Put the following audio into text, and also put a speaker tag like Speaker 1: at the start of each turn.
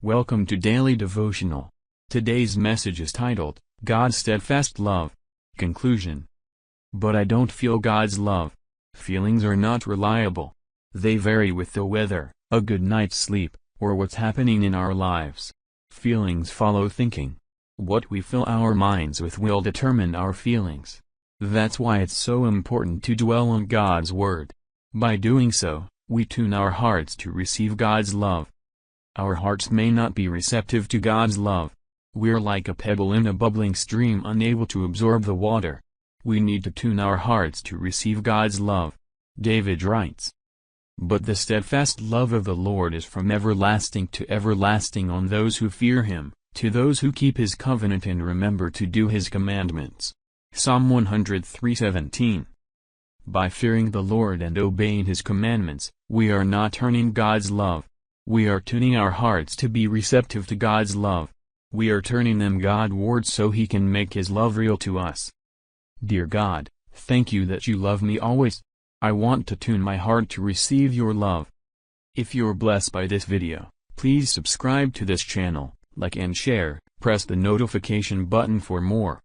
Speaker 1: Welcome to Daily Devotional. Today's message is titled, God's Steadfast Love. Conclusion. But I don't feel God's love. Feelings are not reliable. They vary with the weather, a good night's sleep, or what's happening in our lives. Feelings follow thinking. What we fill our minds with will determine our feelings. That's why it's so important to dwell on God's Word. By doing so, we tune our hearts to receive God's love. Our hearts may not be receptive to God's love. We're like a pebble in a bubbling stream unable to absorb the water. We need to tune our hearts to receive God's love. David writes, "But the steadfast love of the Lord is from everlasting to everlasting on those who fear Him, to those who keep His covenant and remember to do His commandments." Psalm 103:17. By fearing the Lord and obeying His commandments, we are not earning God's love. We are tuning our hearts to be receptive to God's love. We are turning them Godward so He can make His love real to us. Dear God, thank you that you love me always. I want to tune my heart to receive your love. If you're blessed by this video, please subscribe to this channel, like and share, press the notification button for more.